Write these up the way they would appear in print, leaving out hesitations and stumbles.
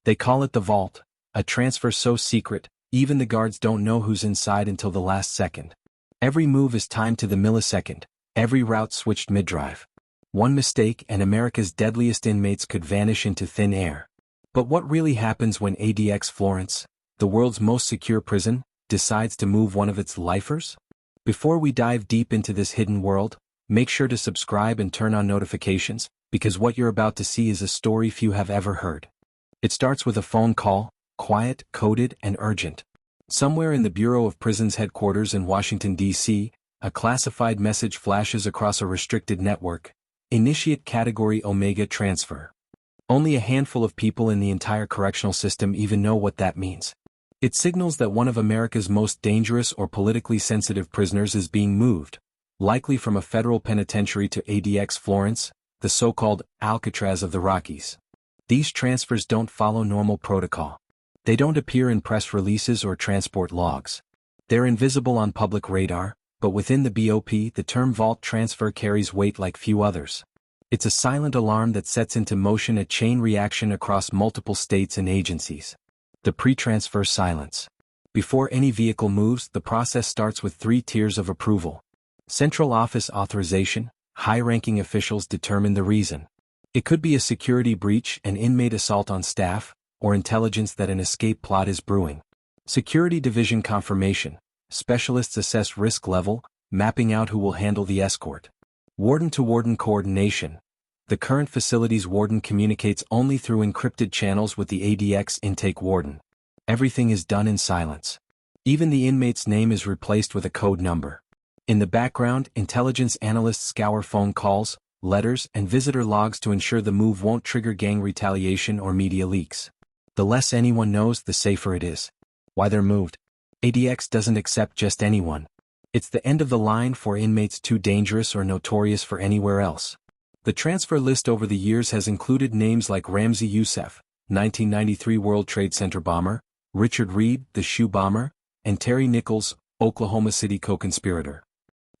They call it the vault, a transfer so secret, even the guards don't know who's inside until the last second. Every move is timed to the millisecond, every route switched mid-drive. One mistake and America's deadliest inmates could vanish into thin air. But what really happens when ADX Florence, the world's most secure prison, decides to move one of its lifers? Before we dive deep into this hidden world, make sure to subscribe and turn on notifications, because what you're about to see is a story few have ever heard. It starts with a phone call, quiet, coded, and urgent. Somewhere in the Bureau of Prisons headquarters in Washington, D.C., a classified message flashes across a restricted network. Initiate Category Omega Transfer. Only a handful of people in the entire correctional system even know what that means. It signals that one of America's most dangerous or politically sensitive prisoners is being moved, likely from a federal penitentiary to ADX Florence, the so-called Alcatraz of the Rockies. These transfers don't follow normal protocol. They don't appear in press releases or transport logs. They're invisible on public radar, but within the BOP the term vault transfer carries weight like few others. It's a silent alarm that sets into motion a chain reaction across multiple states and agencies. The pre-transfer silence. Before any vehicle moves, the process starts with 3 tiers of approval. Central office authorization. High-ranking officials determine the reason. It could be a security breach, an inmate assault on staff, or intelligence that an escape plot is brewing. Security division confirmation. Specialists assess risk level, mapping out who will handle the escort. Warden-to-warden coordination. The current facility's warden communicates only through encrypted channels with the ADX intake warden. Everything is done in silence. Even the inmate's name is replaced with a code number. In the background, intelligence analysts scour phone calls, letters, and visitor logs to ensure the move won't trigger gang retaliation or media leaks. The less anyone knows, the safer it is. Why they're moved? ADX doesn't accept just anyone. It's the end of the line for inmates too dangerous or notorious for anywhere else. The transfer list over the years has included names like Ramzi Youssef, 1993 World Trade Center bomber, Richard Reed, the shoe bomber, and Terry Nichols, Oklahoma City co-conspirator.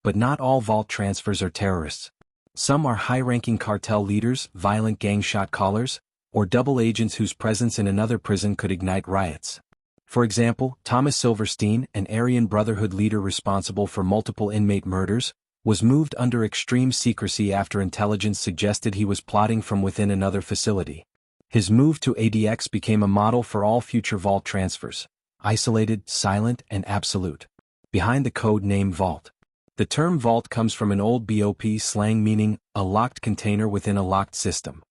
But not all vault transfers are terrorists. Some are high-ranking cartel leaders, violent gang shot callers, or double agents whose presence in another prison could ignite riots. For example, Thomas Silverstein, an Aryan Brotherhood leader responsible for multiple inmate murders, was moved under extreme secrecy after intelligence suggested he was plotting from within another facility. His move to ADX became a model for all future vault transfers: isolated, silent, and absolute. Behind the code name vault. The term vault comes from an old BOP slang meaning a locked container within a locked system.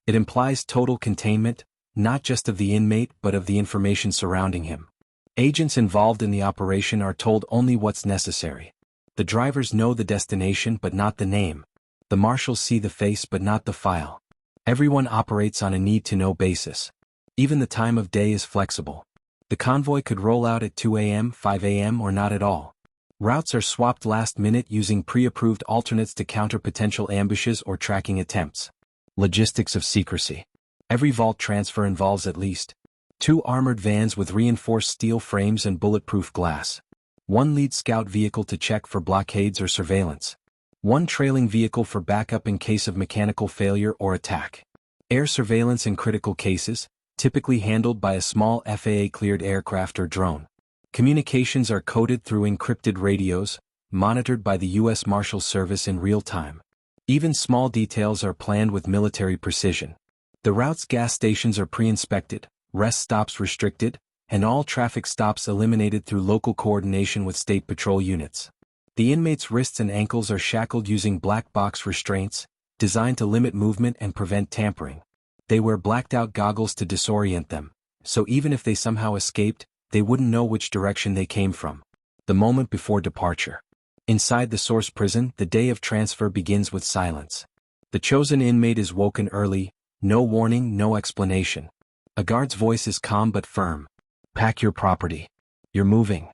It implies total containment, not just of the inmate but of the information surrounding him. Agents involved in the operation are told only what's necessary. The drivers know the destination but not the name. The marshals see the face but not the file. Everyone operates on a need-to-know basis. Even the time of day is flexible. The convoy could roll out at 2 a.m., 5 a.m., or not at all. Routes are swapped last minute using pre-approved alternates to counter potential ambushes or tracking attempts. Logistics of secrecy. Every vault transfer involves at least 2 armored vans with reinforced steel frames and bulletproof glass. 1 lead scout vehicle to check for blockades or surveillance. 1 trailing vehicle for backup in case of mechanical failure or attack. Air surveillance in critical cases, typically handled by a small FAA-cleared aircraft or drone. Communications are coded through encrypted radios, monitored by the U.S. Marshals Service in real time. Even small details are planned with military precision. The route's gas stations are pre-inspected, rest stops restricted, and all traffic stops eliminated through local coordination with state patrol units. The inmates' wrists and ankles are shackled using black box restraints, designed to limit movement and prevent tampering. They wear blacked-out goggles to disorient them, so even if they somehow escaped, they wouldn't know which direction they came from. The moment before departure. Inside the source prison, the day of transfer begins with silence. The chosen inmate is woken early, no warning, no explanation. A guard's voice is calm but firm. Pack your property. You're moving.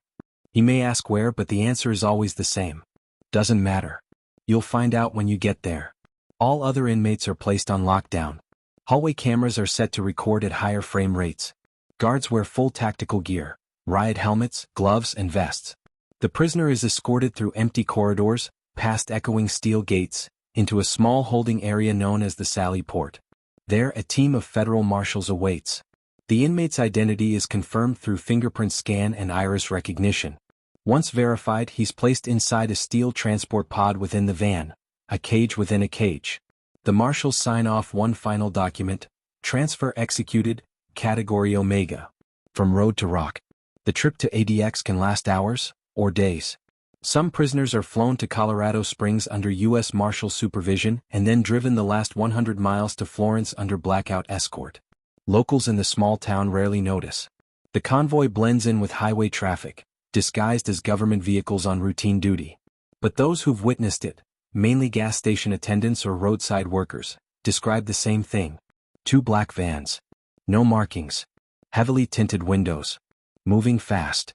He may ask where, but the answer is always the same. Doesn't matter. You'll find out when you get there. All other inmates are placed on lockdown. Hallway cameras are set to record at higher frame rates. Guards wear full tactical gear, riot helmets, gloves, and vests. The prisoner is escorted through empty corridors, past echoing steel gates, into a small holding area known as the Sally Port. There, a team of federal marshals awaits. The inmate's identity is confirmed through fingerprint scan and iris recognition. Once verified, he's placed inside a steel transport pod within the van, a cage within a cage. The marshals sign off one final document: transfer executed, Category Omega. From road to rock. The trip to ADX can last hours, or days. Some prisoners are flown to Colorado Springs under U.S. Marshal supervision and then driven the last 100 miles to Florence under blackout escort. Locals in the small town rarely notice. The convoy blends in with highway traffic, disguised as government vehicles on routine duty. But those who've witnessed it, mainly gas station attendants or roadside workers, describe the same thing. 2 black vans. No markings. Heavily tinted windows. Moving fast.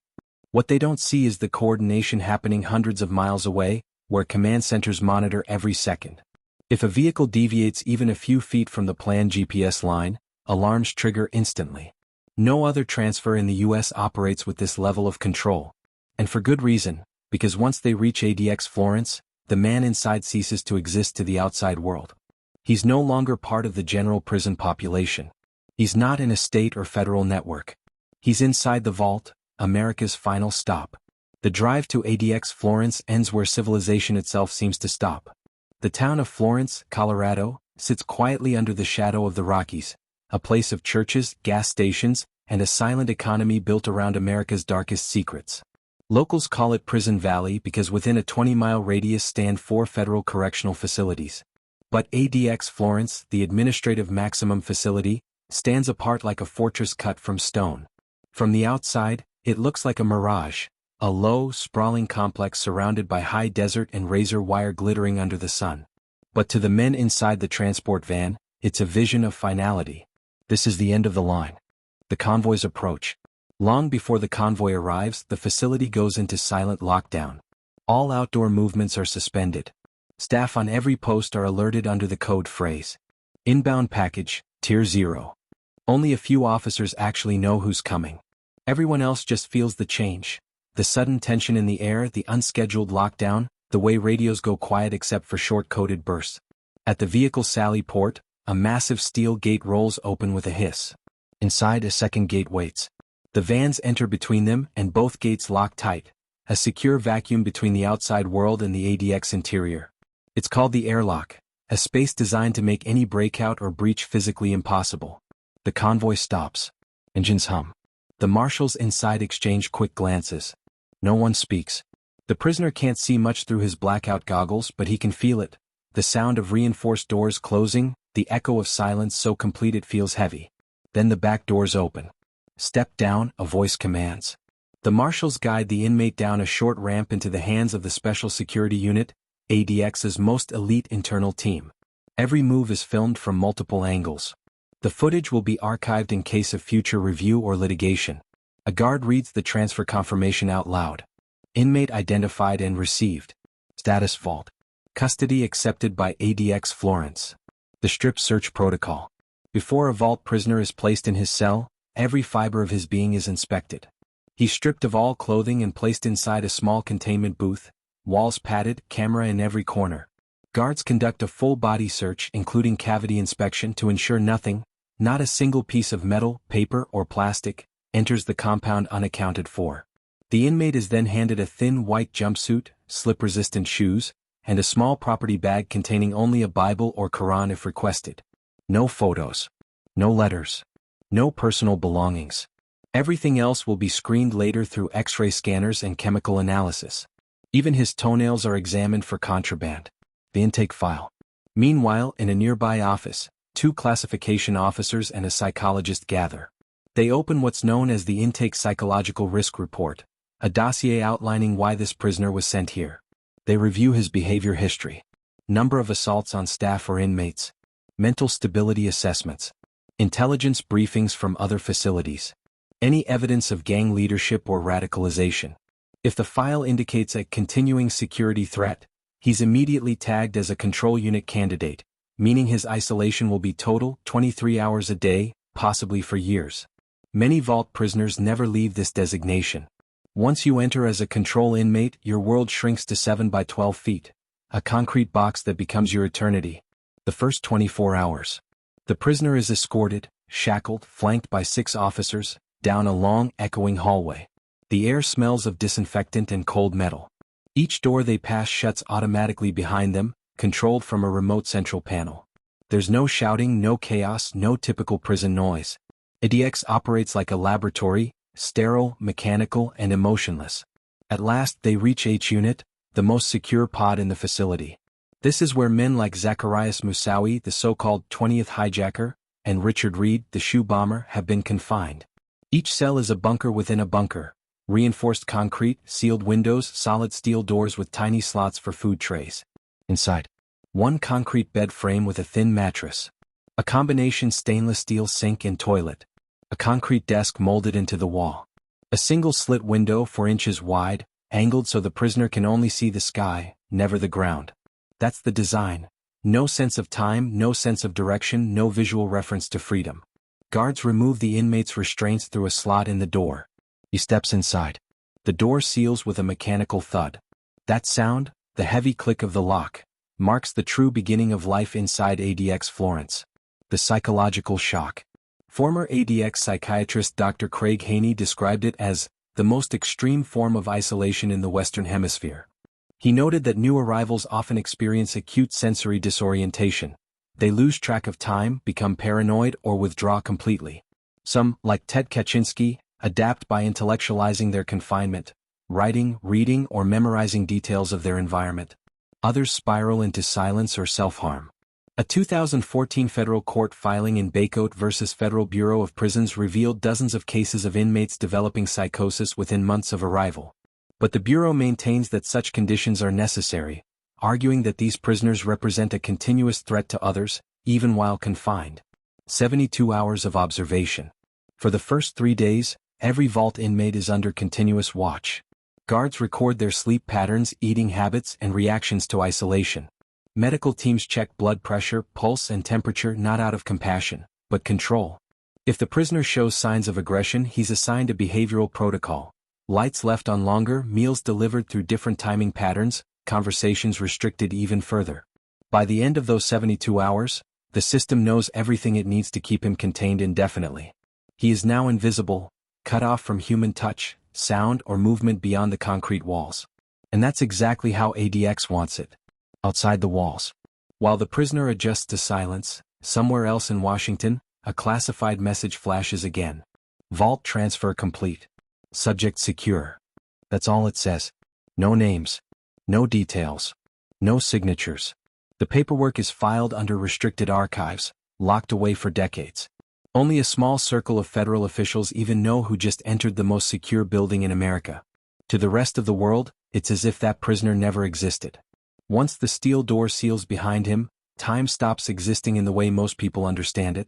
What they don't see is the coordination happening hundreds of miles away, where command centers monitor every second. If a vehicle deviates even a few feet from the planned GPS line, alarms trigger instantly. No other transfer in the U.S. operates with this level of control. And for good reason, because once they reach ADX Florence, the man inside ceases to exist to the outside world. He's no longer part of the general prison population. He's not in a state or federal network. He's inside the vault, America's final stop. The drive to ADX Florence ends where civilization itself seems to stop. The town of Florence, Colorado, sits quietly under the shadow of the Rockies, a place of churches, gas stations, and a silent economy built around America's darkest secrets. Locals call it Prison Valley because within a 20-mile radius stand 4 federal correctional facilities. But ADX Florence, the administrative maximum facility, stands apart like a fortress cut from stone. From the outside, it looks like a mirage, a low, sprawling complex surrounded by high desert and razor wire glittering under the sun. But to the men inside the transport van, it's a vision of finality. This is the end of the line. The convoys approach. Long before the convoy arrives, the facility goes into silent lockdown. All outdoor movements are suspended. Staff on every post are alerted under the code phrase. Inbound package, Tier 0. Only a few officers actually know who's coming. Everyone else just feels the change. The sudden tension in the air, the unscheduled lockdown, the way radios go quiet except for short-coded bursts. At the vehicle sally port, a massive steel gate rolls open with a hiss. Inside, a second gate waits. The vans enter between them and both gates lock tight, a secure vacuum between the outside world and the ADX interior. It's called the airlock, a space designed to make any breakout or breach physically impossible. The convoy stops. Engines hum. The marshals inside exchange quick glances. No one speaks. The prisoner can't see much through his blackout goggles, but he can feel it. The sound of reinforced doors closing, the echo of silence so complete it feels heavy. Then the back doors open. Step down, a voice commands. The marshals guide the inmate down a short ramp into the hands of the Special Security Unit, ADX's most elite internal team. Every move is filmed from multiple angles. The footage will be archived in case of future review or litigation. A guard reads the transfer confirmation out loud. Inmate identified and received. Status vault. Custody accepted by ADX Florence. The strip search protocol. Before a vault prisoner is placed in his cell, every fiber of his being is inspected. He's stripped of all clothing and placed inside a small containment booth, walls padded, camera in every corner. Guards conduct a full-body search including cavity inspection to ensure nothing, not a single piece of metal, paper, or plastic, enters the compound unaccounted for. The inmate is then handed a thin white jumpsuit, slip-resistant shoes, and a small property bag containing only a Bible or Quran if requested. No photos. No letters. No personal belongings. Everything else will be screened later through X-ray scanners and chemical analysis. Even his toenails are examined for contraband. The intake file. Meanwhile, in a nearby office, 2 classification officers and a psychologist gather. They open what's known as the Intake Psychological Risk Report, a dossier outlining why this prisoner was sent here. They review his behavior history. Number of assaults on staff or inmates. Mental stability assessments. Intelligence briefings from other facilities. Any evidence of gang leadership or radicalization. If the file indicates a continuing security threat, he's immediately tagged as a control unit candidate, meaning his isolation will be total, 23 hours a day, possibly for years. Many vault prisoners never leave this designation. Once you enter as a control inmate, your world shrinks to 7 by 12 feet, a concrete box that becomes your eternity. The first 24 hours. The prisoner is escorted, shackled, flanked by 6 officers, down a long, echoing hallway. The air smells of disinfectant and cold metal. Each door they pass shuts automatically behind them, controlled from a remote central panel. There's no shouting, no chaos, no typical prison noise. ADX operates like a laboratory, sterile, mechanical, and emotionless. At last they reach H Unit, the most secure pod in the facility. This is where men like Zacharias Moussaoui, the so-called 20th hijacker, and Richard Reed, the shoe bomber, have been confined. Each cell is a bunker within a bunker. Reinforced concrete, sealed windows, solid steel doors with tiny slots for food trays. Inside, one concrete bed frame with a thin mattress. A combination stainless steel sink and toilet. A concrete desk molded into the wall. A single slit window 4 inches wide, angled so the prisoner can only see the sky, never the ground. That's the design. No sense of time, no sense of direction, no visual reference to freedom. Guards remove the inmate's restraints through a slot in the door. He steps inside. The door seals with a mechanical thud. That sound, the heavy click of the lock, marks the true beginning of life inside ADX Florence. The psychological shock. Former ADX psychiatrist Dr. Craig Haney described it as the most extreme form of isolation in the Western Hemisphere. He noted that new arrivals often experience acute sensory disorientation. They lose track of time, become paranoid, or withdraw completely. Some, like Ted Kaczynski, adapt by intellectualizing their confinement, writing, reading, or memorizing details of their environment. Others spiral into silence or self-harm. A 2014 federal court filing in Bacote versus Federal Bureau of Prisons revealed dozens of cases of inmates developing psychosis within months of arrival. But the Bureau maintains that such conditions are necessary, arguing that these prisoners represent a continuous threat to others, even while confined. 72 hours of observation. For the first 3 days, every vault inmate is under continuous watch. Guards record their sleep patterns, eating habits, and reactions to isolation. Medical teams check blood pressure, pulse, and temperature not out of compassion, but control. If the prisoner shows signs of aggression, he's assigned a behavioral protocol. Lights left on longer, meals delivered through different timing patterns, conversations restricted even further. By the end of those 72 hours, the system knows everything it needs to keep him contained indefinitely. He is now invisible, cut off from human touch, sound, or movement beyond the concrete walls. And that's exactly how ADX wants it. Outside the walls. While the prisoner adjusts to silence, somewhere else in Washington, a classified message flashes again. Vault transfer complete. Subject secure. That's all it says. No names. No details. No signatures. The paperwork is filed under restricted archives, locked away for decades. Only a small circle of federal officials even know who just entered the most secure building in America. To the rest of the world, it's as if that prisoner never existed. Once the steel door seals behind him, time stops existing in the way most people understand it.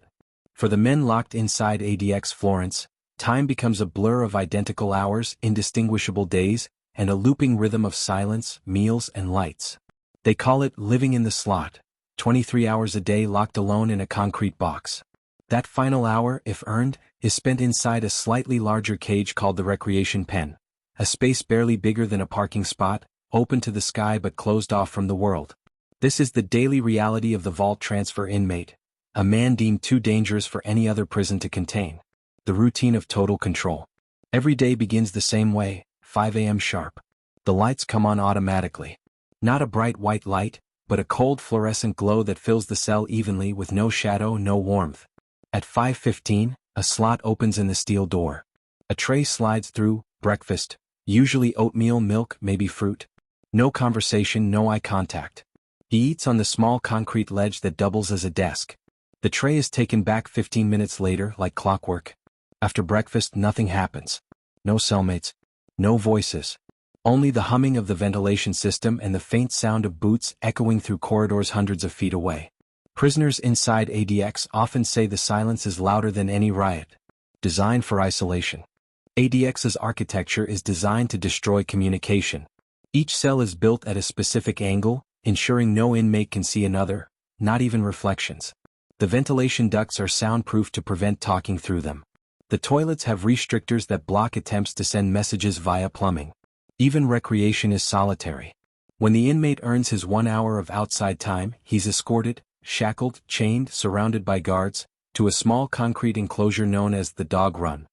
For the men locked inside ADX Florence, time becomes a blur of identical hours, indistinguishable days, and a looping rhythm of silence, meals, and lights. They call it living in the slot, 23 hours a day locked alone in a concrete box. That final hour, if earned, is spent inside a slightly larger cage called the recreation pen, a space barely bigger than a parking spot, open to the sky but closed off from the world. This is the daily reality of the vault transfer inmate, a man deemed too dangerous for any other prison to contain. The routine of total control. Every day begins the same way, 5 a.m. sharp. The lights come on automatically. Not a bright white light, but a cold fluorescent glow that fills the cell evenly with no shadow, no warmth. At 5:15, a slot opens in the steel door. A tray slides through, breakfast, usually oatmeal, milk, maybe fruit. No conversation, no eye contact. He eats on the small concrete ledge that doubles as a desk. The tray is taken back 15 minutes later like clockwork. After breakfast, nothing happens. No cellmates. No voices. Only the humming of the ventilation system and the faint sound of boots echoing through corridors hundreds of feet away. Prisoners inside ADX often say the silence is louder than any riot. Designed for isolation. ADX's architecture is designed to destroy communication. Each cell is built at a specific angle, ensuring no inmate can see another, not even reflections. The ventilation ducts are soundproof to prevent talking through them. The toilets have restrictors that block attempts to send messages via plumbing. Even recreation is solitary. When the inmate earns his 1 hour of outside time, he's escorted, shackled, chained, surrounded by guards, to a small concrete enclosure known as the dog run.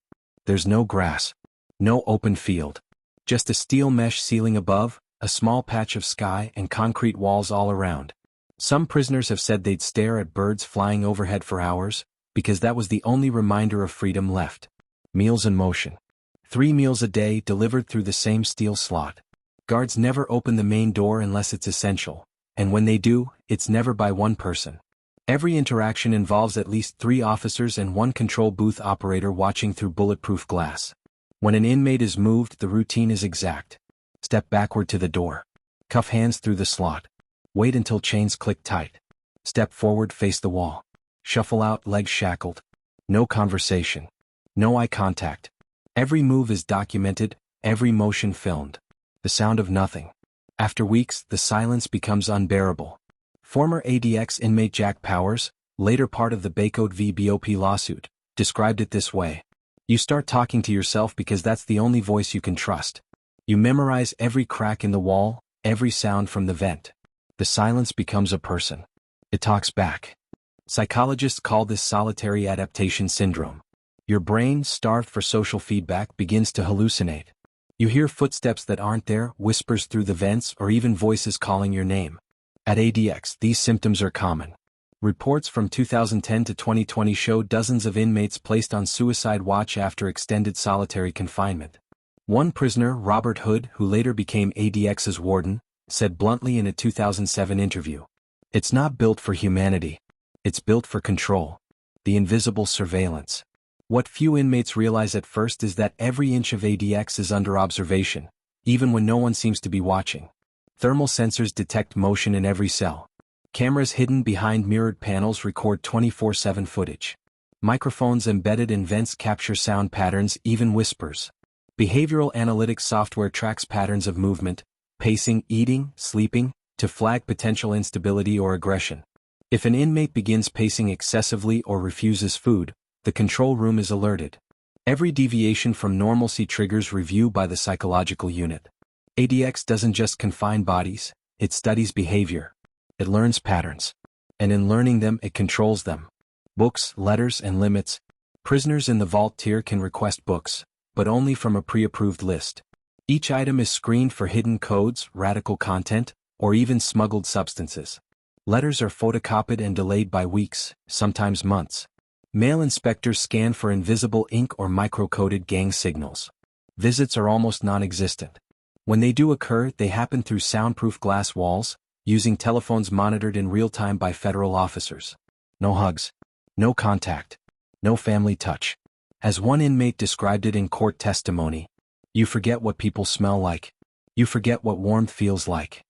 There's no grass, no open field, just a steel mesh ceiling above, a small patch of sky and concrete walls all around. Some prisoners have said they'd stare at birds flying overhead for hours, because that was the only reminder of freedom left. Meals in motion. 3 meals a day delivered through the same steel slot. Guards never open the main door unless it's essential, and when they do, it's never by one person. Every interaction involves at least 3 officers and 1 control booth operator watching through bulletproof glass. When an inmate is moved, the routine is exact. Step backward to the door. Cuff hands through the slot. Wait until chains click tight. Step forward, face the wall. Shuffle out, legs shackled. No conversation. No eye contact. Every move is documented, every motion filmed. The sound of nothing. After weeks, the silence becomes unbearable. Former ADX inmate Jack Powers, later part of the Bacote v. BOP lawsuit, described it this way. You start talking to yourself because that's the only voice you can trust. You memorize every crack in the wall, every sound from the vent. The silence becomes a person. It talks back. Psychologists call this solitary adaptation syndrome. Your brain, starved for social feedback, begins to hallucinate. You hear footsteps that aren't there, whispers through the vents, or even voices calling your name. At ADX, these symptoms are common. Reports from 2010 to 2020 show dozens of inmates placed on suicide watch after extended solitary confinement. One prisoner, Robert Hood, who later became ADX's warden, said bluntly in a 2007 interview, "It's not built for humanity. It's built for control. The invisible surveillance." What few inmates realize at first is that every inch of ADX is under observation, even when no one seems to be watching. Thermal sensors detect motion in every cell. Cameras hidden behind mirrored panels record 24/7 footage. Microphones embedded in vents capture sound patterns, even whispers. Behavioral analytics software tracks patterns of movement, pacing, eating, sleeping, to flag potential instability or aggression. If an inmate begins pacing excessively or refuses food, the control room is alerted. Every deviation from normalcy triggers review by the psychological unit. ADX doesn't just confine bodies, it studies behavior. It learns patterns. And in learning them, it controls them. Books, letters, and limits. Prisoners in the vault tier can request books, but only from a pre-approved list. Each item is screened for hidden codes, radical content, or even smuggled substances. Letters are photocopied and delayed by weeks, sometimes months. Mail inspectors scan for invisible ink or micro-coded gang signals. Visits are almost non-existent. When they do occur, they happen through soundproof glass walls, using telephones monitored in real time by federal officers. No hugs. No contact. No family touch. As one inmate described it in court testimony, "You forget what people smell like. You forget what warmth feels like."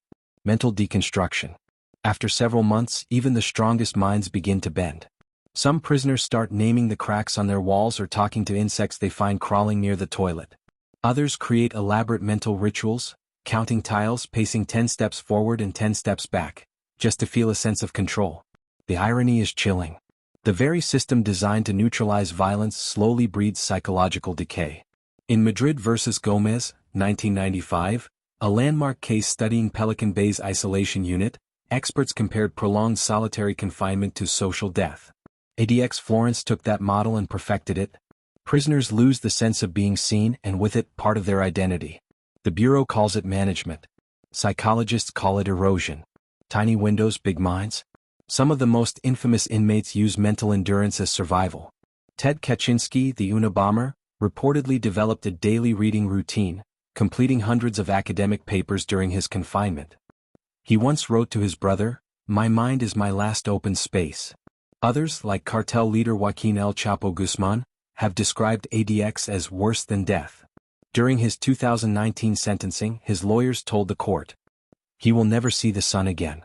Mental deconstruction. After several months, even the strongest minds begin to bend. Some prisoners start naming the cracks on their walls or talking to insects they find crawling near the toilet. Others create elaborate mental rituals, counting tiles, pacing 10 steps forward and 10 steps back, just to feel a sense of control. The irony is chilling. The very system designed to neutralize violence slowly breeds psychological decay. In Madrid versus Gomez, 1995, a landmark case studying Pelican Bay's isolation unit, experts compared prolonged solitary confinement to social death. ADX Florence took that model and perfected it. Prisoners lose the sense of being seen and with it, part of their identity. The Bureau calls it management. Psychologists call it erosion. Tiny windows, big minds. Some of the most infamous inmates use mental endurance as survival. Ted Kaczynski, the Unabomber, reportedly developed a daily reading routine, completing hundreds of academic papers during his confinement. He once wrote to his brother, "My mind is my last open space." Others, like cartel leader Joaquin El Chapo Guzman, have described ADX as worse than death. During his 2019 sentencing, his lawyers told the court, "He will never see the sun again.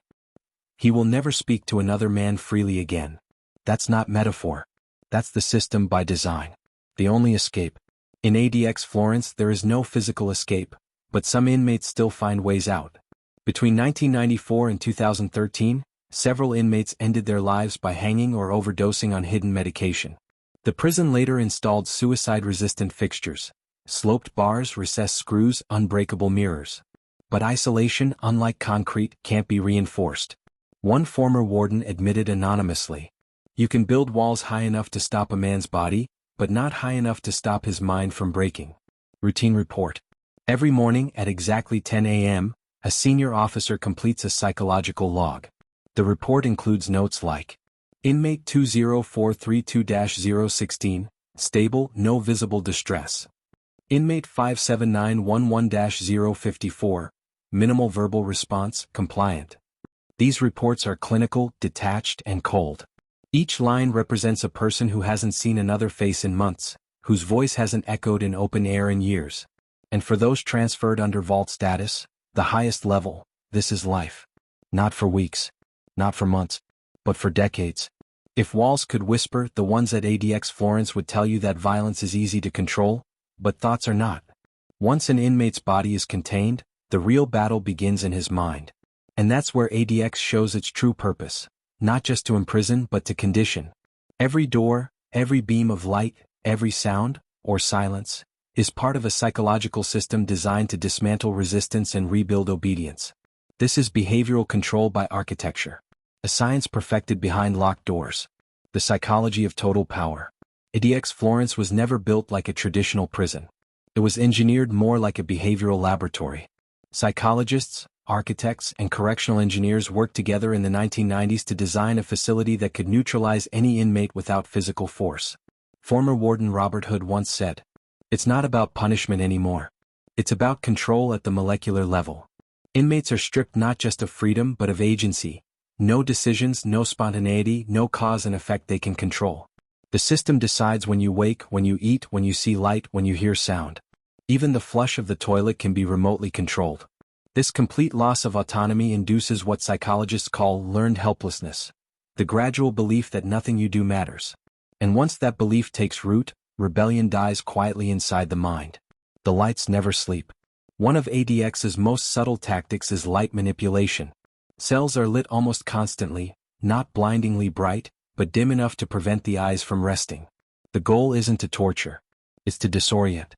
He will never speak to another man freely again." That's not metaphor. That's the system by design. The only escape. In ADX Florence, there is no physical escape, but some inmates still find ways out. Between 1994 and 2013, several inmates ended their lives by hanging or overdosing on hidden medication. The prison later installed suicide-resistant fixtures, sloped bars, recessed screws, unbreakable mirrors. But isolation, unlike concrete, can't be reinforced. One former warden admitted anonymously, You can build walls high enough to stop a man's body, but not high enough to stop his mind from breaking. Routine report. Every morning at exactly 10 a.m., a senior officer completes a psychological log. The report includes notes like, Inmate 20432-016, stable, no visible distress. Inmate 57911-054, minimal verbal response, compliant. These reports are clinical, detached, and cold. Each line represents a person who hasn't seen another face in months, whose voice hasn't echoed in open air in years. And for those transferred under vault status, the highest level, this is life. Not for weeks, not for months, but for decades. If walls could whisper, the ones at ADX Florence would tell you that violence is easy to control, but thoughts are not. Once an inmate's body is contained, the real battle begins in his mind. And that's where ADX shows its true purpose, not just to imprison but to condition. Every door, every beam of light, every sound, or silence, is part of a psychological system designed to dismantle resistance and rebuild obedience. This is behavioral control by architecture, a science perfected behind locked doors. The psychology of total power. ADX Florence was never built like a traditional prison. It was engineered more like a behavioral laboratory. Psychologists, architects, and correctional engineers worked together in the 1990s to design a facility that could neutralize any inmate without physical force. Former Warden Robert Hood once said, "It's not about punishment anymore. It's about control at the molecular level." Inmates are stripped not just of freedom but of agency. No decisions, no spontaneity, no cause and effect they can control. The system decides when you wake, when you eat, when you see light, when you hear sound. Even the flush of the toilet can be remotely controlled. This complete loss of autonomy induces what psychologists call learned helplessness, the gradual belief that nothing you do matters. And once that belief takes root, rebellion dies quietly inside the mind. The lights never sleep. One of ADX's most subtle tactics is light manipulation. Cells are lit almost constantly, not blindingly bright, but dim enough to prevent the eyes from resting. The goal isn't to torture. It's to disorient.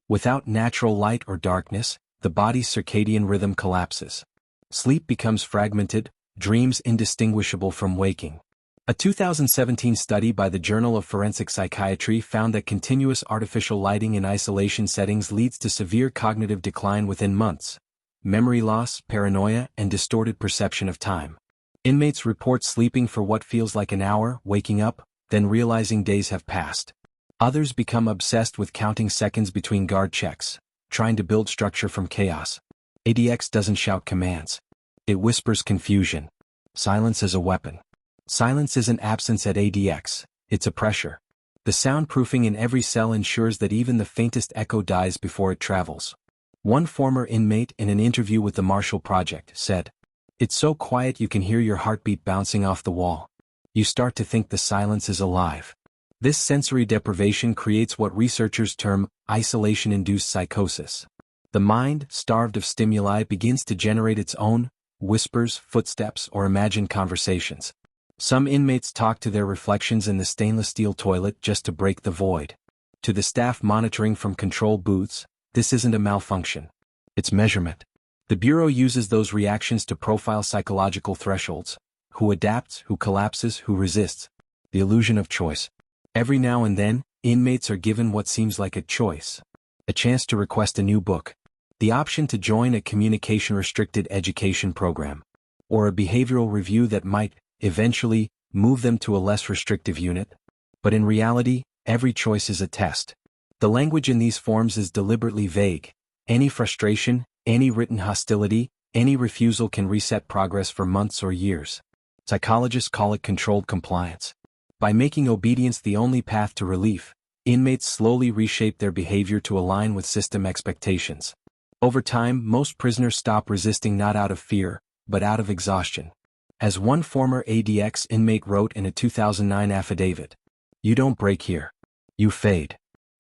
Without natural light or darkness, the body's circadian rhythm collapses. Sleep becomes fragmented, dreams indistinguishable from waking. A 2017 study by the Journal of Forensic Psychiatry found that continuous artificial lighting in isolation settings leads to severe cognitive decline within months. Memory loss, paranoia, and distorted perception of time. Inmates report sleeping for what feels like an hour, waking up, then realizing days have passed. Others become obsessed with counting seconds between guard checks, trying to build structure from chaos. ADX doesn't shout commands. It whispers confusion. Silence is a weapon. Silence isn't absence at ADX, it's a pressure. The soundproofing in every cell ensures that even the faintest echo dies before it travels. One former inmate in an interview with the Marshall Project said, "It's so quiet you can hear your heartbeat bouncing off the wall. You start to think the silence is alive." This sensory deprivation creates what researchers term isolation-induced psychosis. The mind, starved of stimuli, begins to generate its own whispers, footsteps, or imagined conversations. Some inmates talk to their reflections in the stainless steel toilet just to break the void. To the staff monitoring from control booths, this isn't a malfunction. It's measurement. The Bureau uses those reactions to profile psychological thresholds. Who adapts, who collapses, who resists. The illusion of choice. Every now and then, inmates are given what seems like a choice. A chance to request a new book. The option to join a communication-restricted education program. Or a behavioral review that might, eventually, move them to a less restrictive unit. But in reality, every choice is a test. The language in these forms is deliberately vague. Any frustration, any written hostility, any refusal can reset progress for months or years. Psychologists call it controlled compliance. By making obedience the only path to relief, inmates slowly reshape their behavior to align with system expectations. Over time, most prisoners stop resisting not out of fear, but out of exhaustion. As one former ADX inmate wrote in a 2009 affidavit, "You don't break here. You fade."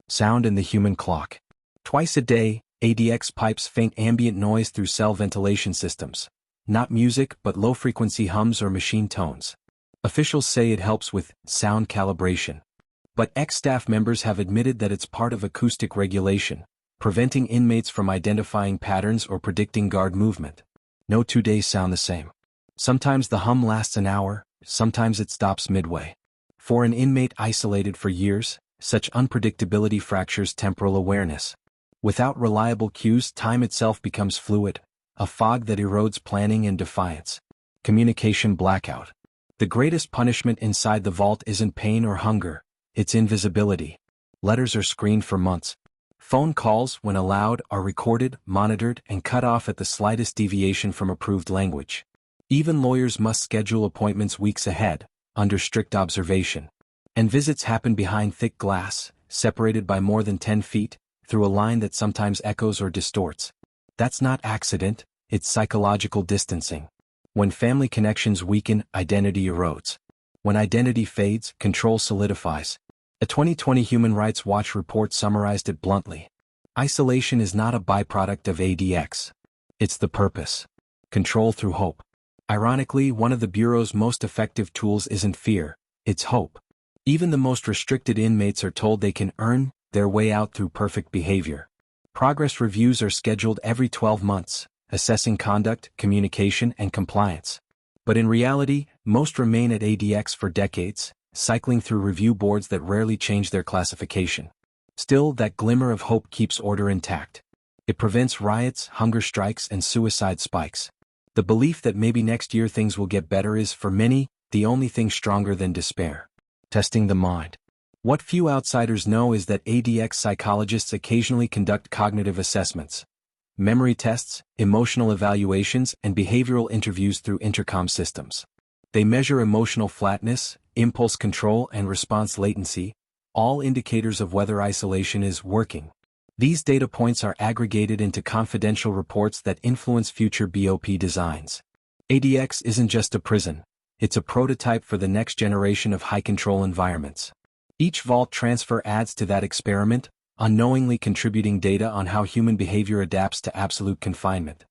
Sound in the human clock. Twice a day, ADX pipes faint ambient noise through cell ventilation systems. Not music but low-frequency hums or machine tones. Officials say it helps with sound calibration. But ex-staff members have admitted that it's part of acoustic regulation, preventing inmates from identifying patterns or predicting guard movement. No 2 days sound the same. Sometimes the hum lasts an hour, sometimes it stops midway. For an inmate isolated for years, such unpredictability fractures temporal awareness. Without reliable cues, time itself becomes fluid, a fog that erodes planning and defiance. Communication blackout. The greatest punishment inside the vault isn't pain or hunger, it's invisibility. Letters are screened for months. Phone calls, when allowed, are recorded, monitored, and cut off at the slightest deviation from approved language. Even lawyers must schedule appointments weeks ahead, under strict observation. And visits happen behind thick glass, separated by more than 10 feet, through a line that sometimes echoes or distorts. That's not accident, it's psychological distancing. When family connections weaken, identity erodes. When identity fades, control solidifies. A 2020 Human Rights Watch report summarized it bluntly. Isolation is not a byproduct of ADX. It's the purpose. Control through hope. Ironically, one of the Bureau's most effective tools isn't fear, it's hope. Even the most restricted inmates are told they can earn their way out through perfect behavior. Progress reviews are scheduled every 12 months, assessing conduct, communication, and compliance. But in reality, most remain at ADX for decades, cycling through review boards that rarely change their classification. Still, that glimmer of hope keeps order intact. It prevents riots, hunger strikes, and suicide spikes. The belief that maybe next year things will get better is, for many, the only thing stronger than despair. Testing the mind. What few outsiders know is that ADX psychologists occasionally conduct cognitive assessments, memory tests, emotional evaluations, and behavioral interviews through intercom systems. They measure emotional flatness, impulse control, and response latency, all indicators of whether isolation is working. These data points are aggregated into confidential reports that influence future BOP designs. ADX isn't just a prison, it's a prototype for the next generation of high-control environments. Each vault transfer adds to that experiment, unknowingly contributing data on how human behavior adapts to absolute confinement.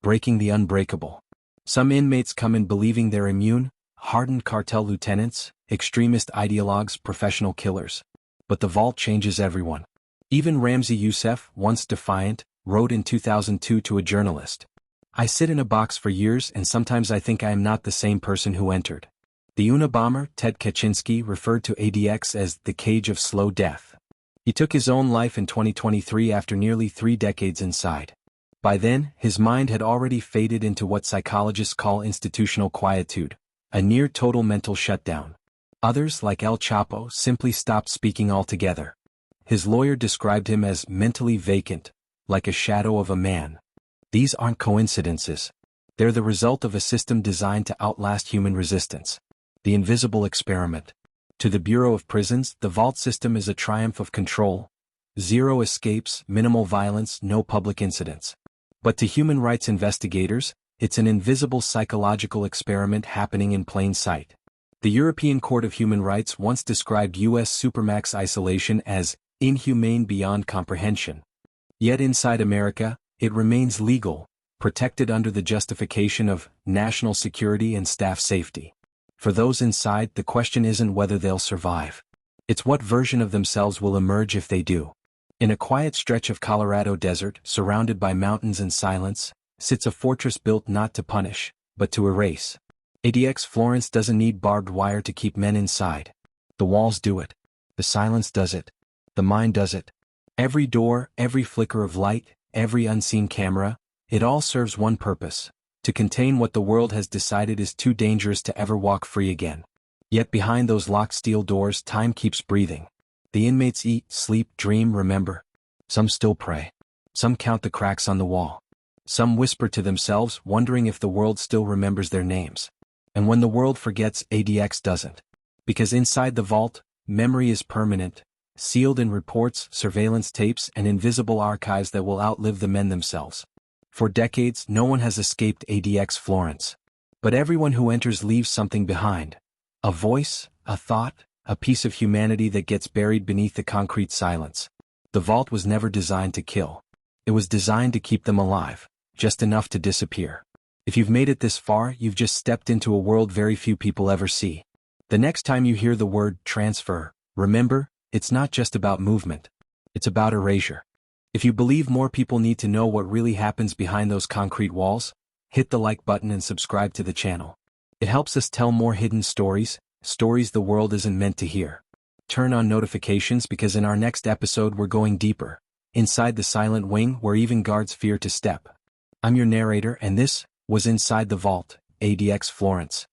Breaking the unbreakable. Some inmates come in believing they're immune, hardened cartel lieutenants, extremist ideologues, professional killers. But the vault changes everyone. Even Ramzi Youssef, once defiant, wrote in 2002 to a journalist, "I sit in a box for years and sometimes I think I am not the same person who entered." The Unabomber, Ted Kaczynski, referred to ADX as the cage of slow death. He took his own life in 2023 after nearly 3 decades inside. By then, his mind had already faded into what psychologists call institutional quietude, a near-total mental shutdown. Others, like El Chapo, simply stopped speaking altogether. His lawyer described him as mentally vacant, like a shadow of a man. These aren't coincidences. They're the result of a system designed to outlast human resistance. The invisible experiment. To the Bureau of Prisons, the vault system is a triumph of control. Zero escapes, minimal violence, no public incidents. But to human rights investigators, it's an invisible psychological experiment happening in plain sight. The European Court of Human Rights once described U.S. supermax isolation as inhumane beyond comprehension. Yet inside America, it remains legal, protected under the justification of national security and staff safety. For those inside, the question isn't whether they'll survive. It's what version of themselves will emerge if they do. In a quiet stretch of Colorado desert, surrounded by mountains and silence, sits a fortress built not to punish, but to erase. ADX Florence doesn't need barbed wire to keep men inside. The walls do it. The silence does it. The mind does it. Every door, every flicker of light, every unseen camera, it all serves one purpose: to contain what the world has decided is too dangerous to ever walk free again. Yet behind those locked steel doors, time keeps breathing. The inmates eat, sleep, dream, remember. Some still pray. Some count the cracks on the wall. Some whisper to themselves, wondering if the world still remembers their names. And when the world forgets, ADX doesn't. Because inside the vault, memory is permanent, sealed in reports, surveillance tapes, and invisible archives that will outlive the men themselves. For decades, no one has escaped ADX Florence. But everyone who enters leaves something behind. A voice, a thought, a piece of humanity that gets buried beneath the concrete silence. The vault was never designed to kill. It was designed to keep them alive, just enough to disappear. If you've made it this far, you've just stepped into a world very few people ever see. The next time you hear the word transfer, remember, it's not just about movement. It's about erasure. If you believe more people need to know what really happens behind those concrete walls, hit the like button and subscribe to the channel. It helps us tell more hidden stories, stories the world isn't meant to hear. Turn on notifications because in our next episode we're going deeper, inside the silent wing where even guards fear to step. I'm your narrator and this was Inside the Vault, ADX Florence.